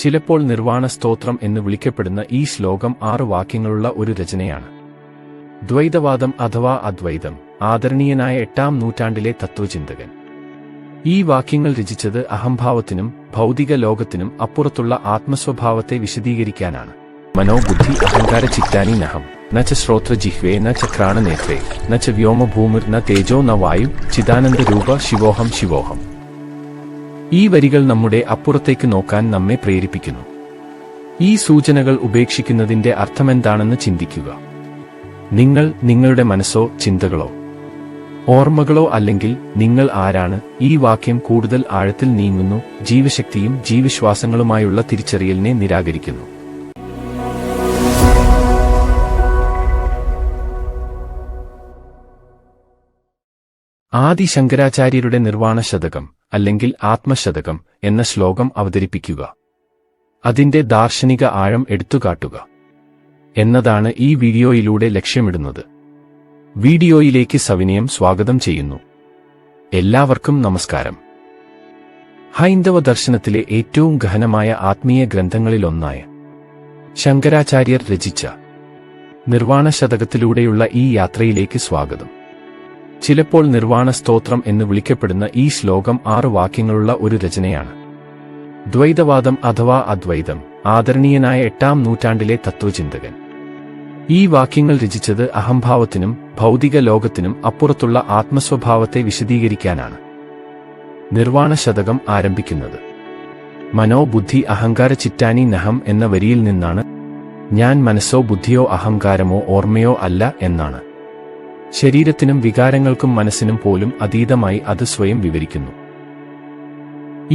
ചിലപ്പോൾ നിർവാണ സ്തോത്രം എന്ന് വിളിക്കപ്പെടുന്ന ഈ ശ്ലോകം 6 വാക്യങ്ങളുള്ള ഒരു രചനയാണ്. ദ്വൈതവാദം അഥവാ അദ്വൈതം ആദരണീയനായ 8-ാം നൂറ്റാണ്ടിലെ തത്വചിന്തകൻ. ഈ വാക്യങ്ങൾ രചിച്ചത് അഹംഭാവത്തിനും ഭൗതിക ലോകത്തിനും അപ്പുറത്തുള്ള ആത്മസ്വഭാവത്തെ വിശദീകരിക്കാനാണ്. മനോബുദ്ധി അഹങ്കാര ചിത്താനി നഹം ന ച ശ്രോത്ര ജിഹ്വേ ന ച ഘ്രാണനേത്രേ ന ച വ്യോമഭൂമിർ ന തേജോ ന വായു ചിദാനന്ദ രൂപ ശിവോഹം ശിവോഹം. ഈ വരികൾ നമ്മുടെ അപ്പുറത്തേക്ക് നോക്കാൻ നമ്മെ പ്രേരിപ്പിക്കുന്നു. ഈ സൂചനകൾ ഉപേക്ഷിക്കുന്നതിന്റെ അർത്ഥമെന്താണെന്ന് ചിന്തിക്കുക. നിങ്ങൾ നിങ്ങളുടെ മനസ്സോ ചിന്തകളോ ഓർമ്മകളോ അല്ലെങ്കിൽ നിങ്ങൾ ആരാണ്? ഈ വാക്യം കൂടുതൽ ആഴത്തിൽ നീങ്ങുന്നു, ജീവശക്തിയും ജീവശ്വാസങ്ങളുമായുള്ള തിരിച്ചറിയലിനെ നിരാകരിക്കുന്നു. ആദി ശങ്കരാചാര്യരുടെ നിർവാണ ശതകം അല്ലെങ്കിൽ ആത്മശതകം എന്ന ശ്ലോകം അവതരിപ്പിക്കുക. അതിന്റെ ദാർശനിക ആഴം എടുത്തുകാട്ടുക എന്നതാണ് ഈ വീഡിയോയിലൂടെ ലക്ഷ്യമിടുന്നത്. വീഡിയോയിലേക്ക് സവിനയം സ്വാഗതം ചെയ്യുന്നു. എല്ലാവർക്കും നമസ്കാരം. ഹൈന്ദവ ദർശനത്തിലെ ഏറ്റവും ഗഹനമായ ആത്മീയ ഗ്രന്ഥങ്ങളിലൊന്നായ ശങ്കരാചാര്യർ രചിച്ച നിർവാണ ശതകത്തിലൂടെയുള്ള ഈ യാത്രയിലേക്ക് സ്വാഗതം. ചിലപ്പോൾ നിർവാണ സ്തോത്രം എന്ന് വിളിക്കപ്പെടുന്ന ഈ ശ്ലോകം 6 വാക്യങ്ങളുള്ള ഒരു രചനയാണ്. ദ്വൈതവാദം അഥവാ അദ്വൈതം ആദരണീയനായ 8-ാം നൂറ്റാണ്ടിലെ തത്വചിന്തകൻ. ഈ വാക്യങ്ങൾ രചിച്ചത് അഹംഭാവത്തിനും ഭൗതിക ലോകത്തിനും അപ്പുറത്തുള്ള ആത്മസ്വഭാവത്തെ വിശദീകരിക്കാനാണ്. നിർവാണ ശതകം ആരംഭിക്കുന്നത് മനോബുദ്ധി അഹങ്കാര ചിറ്റാനി നഹം എന്ന വരിയിൽ നിന്നാണ്. ഞാൻ മനസ്സോ ബുദ്ധിയോ അഹങ്കാരമോ ഓർമ്മയോ അല്ല എന്നാണ്. ശരീരത്തിനും വികാരങ്ങൾക്കും മനസ്സിനും പോലും അതീതമായി അത് സ്വയം വിവരിക്കുന്നു.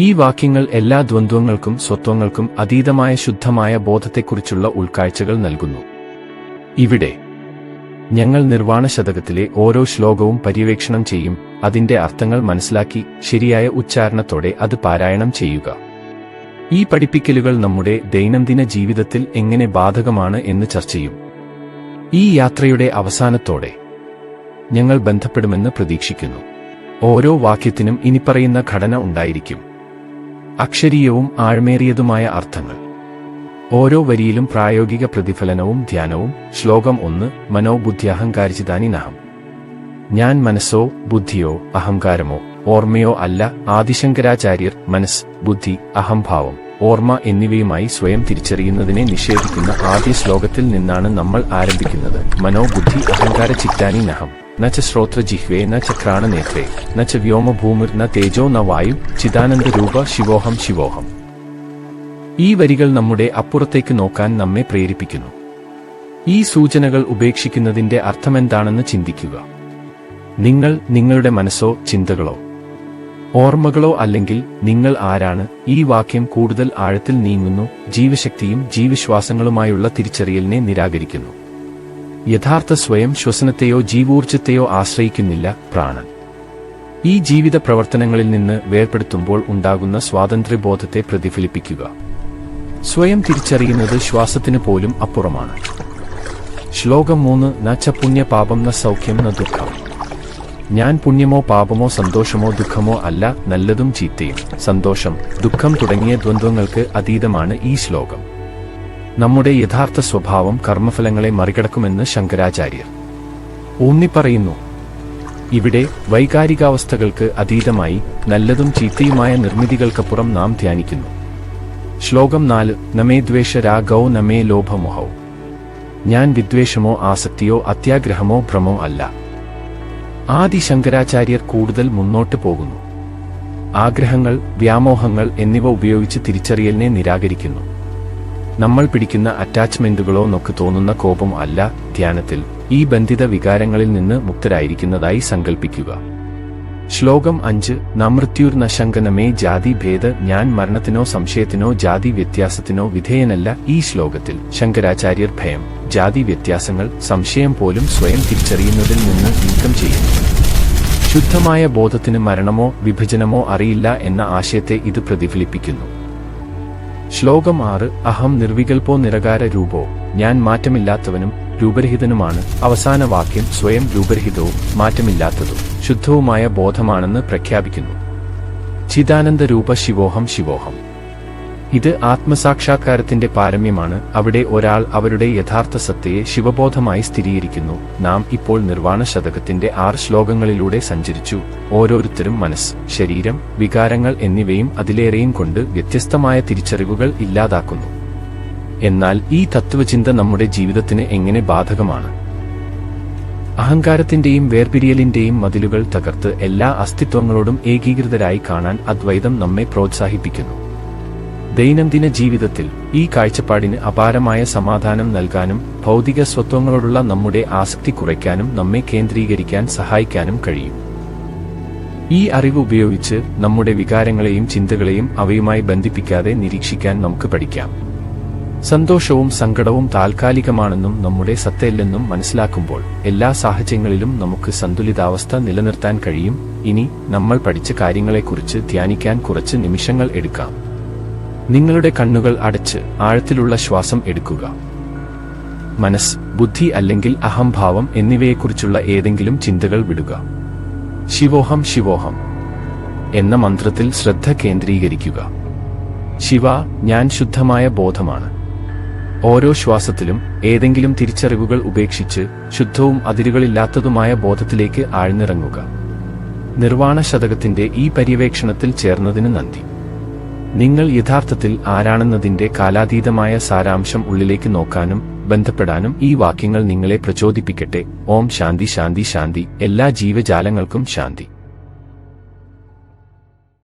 ഈ വാക്യങ്ങൾ എല്ലാ ദ്വന്ദ്വങ്ങൾക്കും സ്വത്വങ്ങൾക്കും അതീതമായ ശുദ്ധമായ ബോധത്തെക്കുറിച്ചുള്ള ഉൾക്കാഴ്ചകൾ നൽകുന്നു. ഇവിടെ ഞങ്ങൾ നിർവാണ ശതകത്തിലെ ഓരോ ശ്ലോകവും പര്യവേക്ഷണം ചെയ്യും, അതിന്റെ അർത്ഥങ്ങൾ മനസ്സിലാക്കി ശരിയായ ഉച്ചാരണത്തോടെ അത് പാരായണം ചെയ്യുക. ഈ പഠിപ്പിക്കലുകൾ നമ്മുടെ ദൈനംദിന ജീവിതത്തിൽ എങ്ങനെ ബാധകമാണ് എന്ന് ചർച്ച ചെയ്യും. ഈ യാത്രയുടെ അവസാനത്തോടെ ഞങ്ങൾ ബന്ധപ്പെടുമെന്ന് പ്രതീക്ഷിക്കുന്നു. ഓരോ വാക്യത്തിനും ഇനിപ്പറയുന്ന ഘടന ഉണ്ടായിരിക്കും: അക്ഷരീയവും ആഴമേറിയതുമായ അർത്ഥങ്ങൾ, ഓരോ വരിയിലും പ്രായോഗിക പ്രതിഫലനവും ധ്യാനവും. ശ്ലോകം 1 മനോബുദ്ധി അഹങ്കാരിച്ചിതാനി നഹം. ഞാൻ മനസ്സോ ബുദ്ധിയോ അഹങ്കാരമോ ഓർമ്മയോ അല്ല. ആദിശങ്കരാചാര്യർ മനസ്സ്, ബുദ്ധി, അഹംഭാവം, ഓർമ്മ എന്നിവയുമായി സ്വയം തിരിച്ചറിയുന്നതിനെ നിഷേധിക്കുന്ന ആദ്യ ശ്ലോകത്തിൽ നിന്നാണ് നമ്മൾ ആരംഭിക്കുന്നത്. മനോബുദ്ധി അഹങ്കാര ചിത്താനി നഹം ന ച ശ്രോത്ര ജിഹ്വേ ന ച ഘ്രാണനേത്രേ ന ച വ്യോമഭൂമിർ ന തേജോ ന വായു ചിദാനന്ദ രൂപ ശിവോഹം ശിവോഹം. ഈ വരികൾ നമ്മുടെ അപ്പുറത്തേക്ക് നോക്കാൻ നമ്മെ പ്രേരിപ്പിക്കുന്നു. ഈ സൂചനകൾ ഉപേക്ഷിക്കുന്നതിന്റെ അർത്ഥമെന്താണെന്ന് ചിന്തിക്കുക. നിങ്ങൾ നിങ്ങളുടെ മനസ്സോ ചിന്തകളോ ഓർമ്മകളോ അല്ലെങ്കിൽ നിങ്ങൾ ആരാണ്? ഈ വാക്യം കൂടുതൽ ആഴത്തിൽ നീങ്ങുന്നു, ജീവശക്തിയും ജീവശ്വാസങ്ങളുമായുള്ള തിരിച്ചറിയലിനെ നിരാകരിക്കുന്നു. യഥാർത്ഥ സ്വയം ശ്വസനത്തെയോ ജീവൂർജ്ജത്തെയോ ആശ്രയിക്കുന്നില്ല. പ്രാണൻ ഈ ജീവിത പ്രവർത്തനങ്ങളിൽ നിന്ന് വേർപെടുത്തുമ്പോൾ ഉണ്ടാകുന്ന സ്വാതന്ത്ര്യബോധത്തെ പ്രതിഫലിപ്പിക്കുക. സ്വയം തിരിച്ചറിയുന്നത് ശ്വാസത്തിന് പോലും അപ്പുറമാണ്. ശ്ലോകം 3 ന ച പുണ്യ പാപം ന സൗഖ്യം ന ദുഃഖം. ഞാൻ പുണ്യമോ പാപമോ സന്തോഷമോ ദുഃഖമോ അല്ല. നല്ലതും ചീത്തയും, സന്തോഷം, ദുഃഖം തുടങ്ങിയ ദ്വന്ദ്വങ്ങൾക്ക് അതീതമാണ് ഈ ശ്ലോകം. നമ്മുടെ യഥാർത്ഥ സ്വഭാവം കർമ്മഫലങ്ങളെ മറികടക്കുമെന്ന് ശങ്കരാചാര്യർ ഊന്നിപ്പറയുന്നു. ഇവിടെ വൈകാരികാവസ്ഥകൾക്ക് അതീതമായി നല്ലതും ചീത്തയുമായ നിർമ്മിതികൾക്കപ്പുറം നാം ധ്യാനിക്കുന്നു. ശ്ലോകം 4 നമേ ദ്വേഷ രാഗോ നമേ ലോഭമോഹോ. ഞാൻ വിദ്വേഷമോ ആസക്തിയോ അത്യാഗ്രഹമോ ഭ്രമോ അല്ല. ആദി ശങ്കരാചാര്യർ കൂടുതൽ മുന്നോട്ട് പോകുന്നു. ആഗ്രഹങ്ങൾ, വ്യാമോഹങ്ങൾ എന്നിവ ഉപയോഗിച്ച് തിരിച്ചറിയലിനെ നിരാകരിക്കുന്നു. നമ്മൾ പിടിക്കുന്ന അറ്റാച്ച്മെന്റുകളോ നമുക്ക് തോന്നുന്ന കോപം അല്ല. ധ്യാനത്തിൽ ഈ ബന്ധിത വികാരങ്ങളിൽ നിന്ന് മുക്തരായിരിക്കുന്നതായി സങ്കൽപ്പിക്കുക. ശ്ലോകം 5 നമൃത്യുർ ന ശങ്കനമേ ജാതി ഭേദ. ഞാൻ മരണത്തിനോ സംശയത്തിനോ ജാതി വ്യത്യാസത്തിനോ വിധേയനല്ല. ഈ ശ്ലോകത്തിൽ ശങ്കരാചാര്യർ ഭയം, ജാതി വ്യത്യാസങ്ങൾ, സംശയം പോലും സ്വയം തിരിച്ചറിയുന്നതിൽ നിന്ന് നീക്കം ചെയ്യുന്നു. ശുദ്ധമായ ബോധത്തിന് മരണമോ വിഭജനമോ അറിയില്ല എന്ന ആശയത്തെ ഇത് പ്രതിഫലിപ്പിക്കുന്നു. ശ്ലോകം 6 അഹം നിർവികൽപോ നിരകാര രൂപോ. ഞാൻ മാറ്റമില്ലാത്തവനും രൂപരഹിതനുമാണ്. അവസാന വാക്യം സ്വയം രൂപരഹിതവും മാറ്റമില്ലാത്തതും ശുദ്ധവുമായ ബോധമാണെന്ന് പ്രഖ്യാപിക്കുന്നു. ചിദാനന്ദ രൂപ ശിവോഹം ശിവോഹം. ഇത് ആത്മസാക്ഷാത്കാരത്തിന്റെ പാരമ്യമാണ്. അവിടെ ഒരാൾ അവരുടെ യഥാർത്ഥ സത്തയെ ശിവബോധമായി സ്ഥിരീകരിക്കുന്നു. നാം ഇപ്പോൾ നിർവാണ ശതകത്തിന്റെ 6 ശ്ലോകങ്ങളിലൂടെ സഞ്ചരിച്ചു. ഓരോരുത്തരും മനസ്സ്, ശരീരം, വികാരങ്ങൾ എന്നിവയും അതിലേറെയും കൊണ്ട് വ്യത്യസ്തമായ തിരിച്ചറിവുകൾ ഇല്ലാതാക്കുന്നു. എന്നാൽ ഈ തത്വചിന്ത നമ്മുടെ ജീവിതത്തിന് എങ്ങനെ ബാധകമാണ്? അഹങ്കാരത്തിന്റെയും വേർപിരിയലിന്റെയും മതിലുകൾ തകർത്ത് എല്ലാ അസ്തിത്വങ്ങളോടും ഏകീകൃതരായി കാണാൻ അദ്വൈതം നമ്മെ പ്രോത്സാഹിപ്പിക്കുന്നു. ദൈനംദിന ജീവിതത്തിൽ ഈ കാഴ്ചപ്പാടിന് അപാരമായ സമാധാനം നൽകാനും ഭൗതിക സ്വത്വങ്ങളോടുള്ള നമ്മുടെ ആസക്തി കുറയ്ക്കാനും നമ്മെ കേന്ദ്രീകരിക്കാൻ സഹായിക്കാനും കഴിയും. ഈ അറിവ് ഉപയോഗിച്ച് നമ്മുടെ വികാരങ്ങളെയും ചിന്തകളെയും അവയുമായി ബന്ധിപ്പിക്കാതെ നിരീക്ഷിക്കാൻ നമുക്ക് പഠിക്കാം. സന്തോഷവും സങ്കടവും താൽക്കാലികമാണെന്നും നമ്മുടെ സത്തയല്ലെന്നും മനസ്സിലാക്കുമ്പോൾ എല്ലാ സാഹചര്യങ്ങളിലും നമുക്ക് സന്തുലിതാവസ്ഥ നിലനിർത്താൻ കഴിയും. ഇനി നമ്മൾ പഠിച്ച കാര്യങ്ങളെക്കുറിച്ച് ധ്യാനിക്കാൻ കുറച്ച് നിമിഷങ്ങൾ എടുക്കാം. നിങ്ങളുടെ കണ്ണുകൾ അടച്ച് ആഴത്തിലുള്ള ശ്വാസം എടുക്കുക. മനസ്സ്, ബുദ്ധി അല്ലെങ്കിൽ അഹംഭാവം എന്നിവയെക്കുറിച്ചുള്ള ഏതെങ്കിലും ചിന്തകൾ വിടുക. ശിവോഹം ശിവോഹം എന്ന മന്ത്രത്തിൽ ശ്രദ്ധ കേന്ദ്രീകരിക്കുക. ശിവ, ഞാൻ ശുദ്ധമായ ബോധമാണ്. ഓരോ ശ്വാസത്തിലും ഏതെങ്കിലും തിരിച്ചറിവുകൾ ഉപേക്ഷിച്ച് ശുദ്ധവും അതിരുകളില്ലാത്തതുമായ ബോധത്തിലേക്ക് ആഴ്ന്നിറങ്ങുക. നിർവാണ ശതകത്തിന്റെ ഈ പര്യവേക്ഷണത്തിൽ ചേർന്നതിന് നന്ദി. നിങ്ങൾ യഥാർത്ഥത്തിൽ ആരാണെന്നതിന്റെ കാലാതീതമായ സാരാംശം ഉള്ളിലേക്ക് നോക്കാനും ബന്ധപ്പെടാനും ഈ വാക്യങ്ങൾ നിങ്ങളെ പ്രചോദിപ്പിക്കട്ടെ. ഓം ശാന്തി ശാന്തി ശാന്തി. എല്ലാ ജീവജാലങ്ങൾക്കും ശാന്തി.